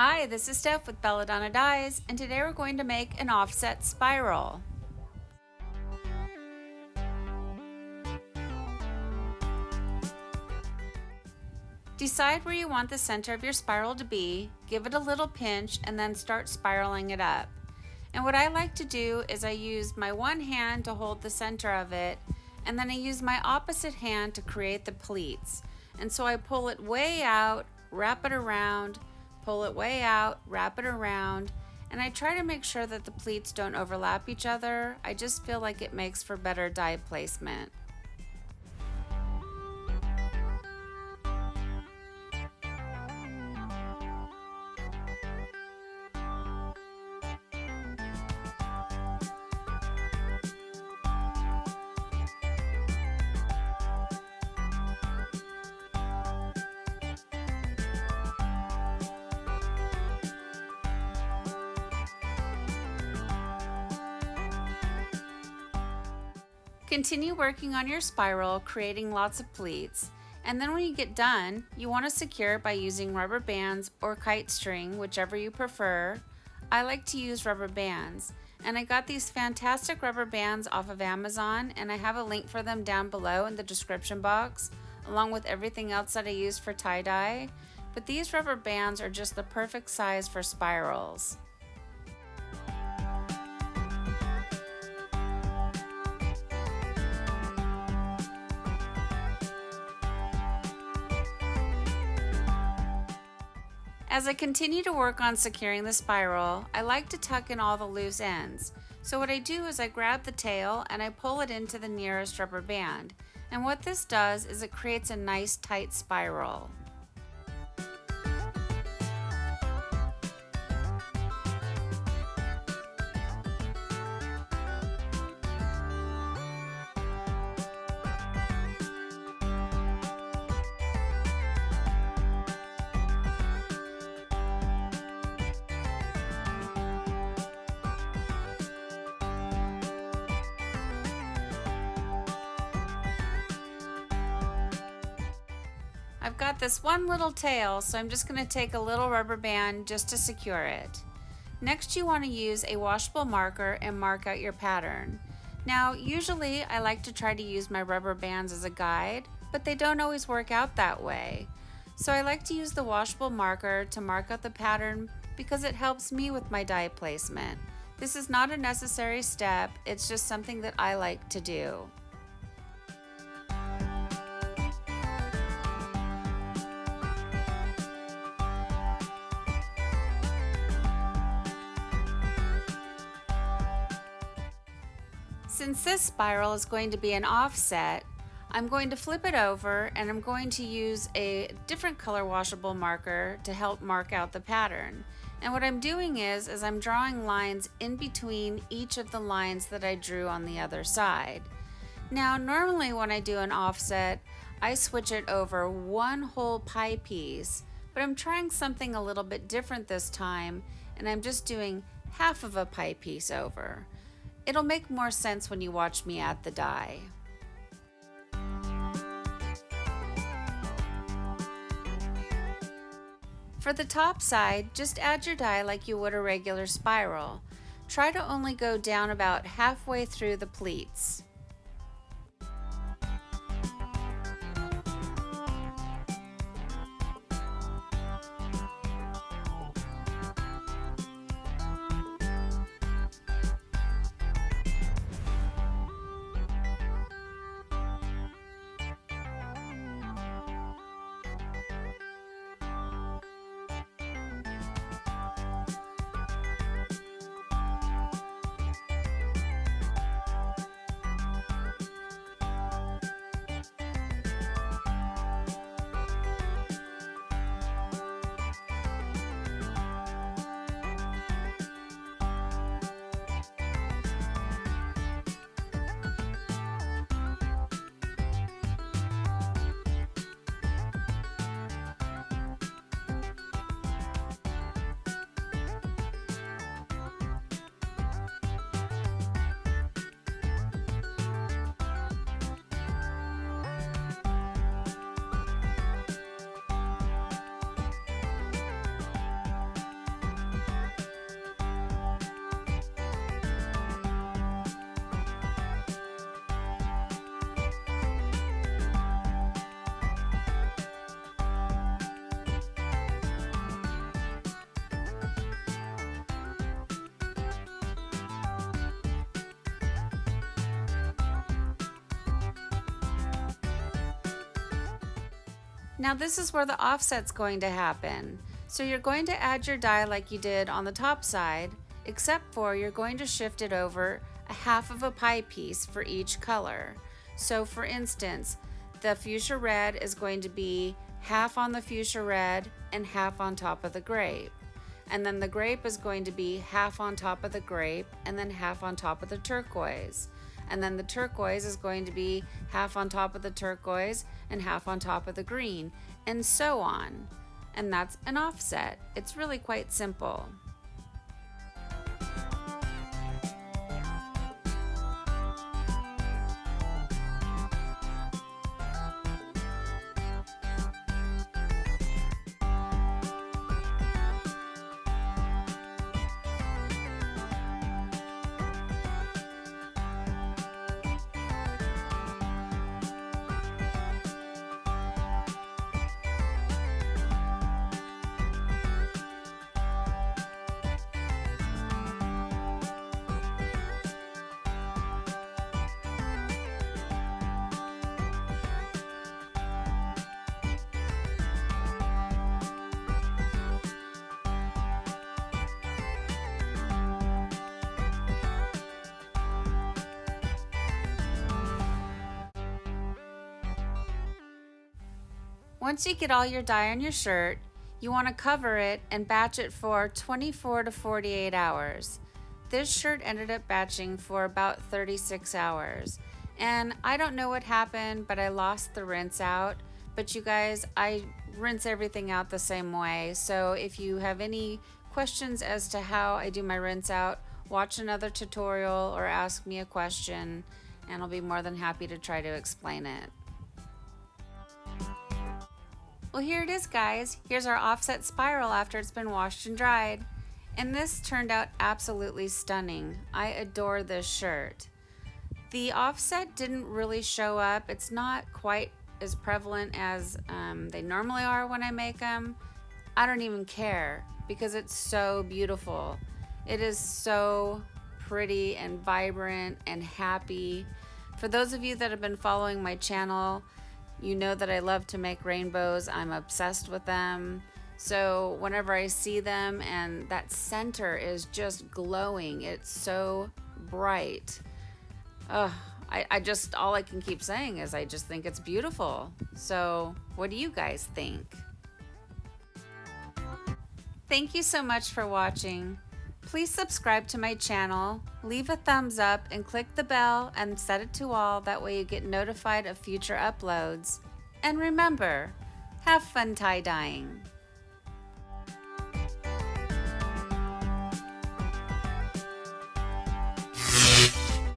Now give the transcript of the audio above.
Hi, this is Steph with Belladonna Dyes, and today we're going to make an offset spiral. Decide where you want the center of your spiral to be, give it a little pinch, and then start spiraling it up. And what I like to do is I use my one hand to hold the center of it, and then I use my opposite hand to create the pleats. And so I pull it way out, wrap it around, pull it way out, wrap it around, and I try to make sure that the pleats don't overlap each other. I just feel like it makes for better die placement. Continue working on your spiral, creating lots of pleats, and then when you get done, you want to secure it by using rubber bands or kite string, whichever you prefer. I like to use rubber bands, and I got these fantastic rubber bands off of Amazon, and I have a link for them down below in the description box, along with everything else that I use for tie-dye. But these rubber bands are just the perfect size for spirals. As I continue to work on securing the spiral, I like to tuck in all the loose ends. So what I do is I grab the tail and I pull it into the nearest rubber band. And what this does is it creates a nice tight spiral. I've got this one little tail, so I'm just going to take a little rubber band just to secure it. Next, you want to use a washable marker and mark out your pattern. Now, usually I like to try to use my rubber bands as a guide, but they don't always work out that way. So I like to use the washable marker to mark out the pattern because it helps me with my die placement. This is not a necessary step, it's just something that I like to do. Since this spiral is going to be an offset, I'm going to flip it over and I'm going to use a different color washable marker to help mark out the pattern. And what I'm doing is I'm drawing lines in between each of the lines that I drew on the other side. Now, normally when I do an offset, I switch it over one whole pie piece, but I'm trying something a little bit different this time, and I'm just doing half of a pie piece over. It'll make more sense when you watch me add the die. For the top side, just add your die like you would a regular spiral. Try to only go down about halfway through the pleats. Now this is where the offset's going to happen. So you're going to add your dye like you did on the top side, except for you're going to shift it over a half of a pie piece for each color. So for instance, the fuchsia red is going to be half on the fuchsia red and half on top of the grape. And then the grape is going to be half on top of the grape and then half on top of the turquoise. And then the turquoise is going to be half on top of the turquoise and half on top of the green, and so on. And that's an offset. It's really quite simple. Once you get all your dye on your shirt, you want to cover it and batch it for 24 to 48 hours. This shirt ended up batching for about 36 hours. And I don't know what happened, but I lost the rinse out. But you guys, I rinse everything out the same way. So if you have any questions as to how I do my rinse out, watch another tutorial or ask me a question, and I'll be more than happy to try to explain it. Well, here it is, guys. Here's our offset spiral after it's been washed and dried. And this turned out absolutely stunning. I adore this shirt. The offset didn't really show up. It's not quite as prevalent as they normally are when I make them. I don't even care because it's so beautiful. It is so pretty and vibrant and happy. For those of you that have been following my channel, you know that I love to make rainbows. I'm obsessed with them. So whenever I see them and that center is just glowing, it's so bright. I just, all I can keep saying is I just think it's beautiful. So what do you guys think? Thank you so much for watching. Please subscribe to my channel, leave a thumbs up, and click the bell and set it to all. That way you get notified of future uploads. And remember, have fun tie-dyeing.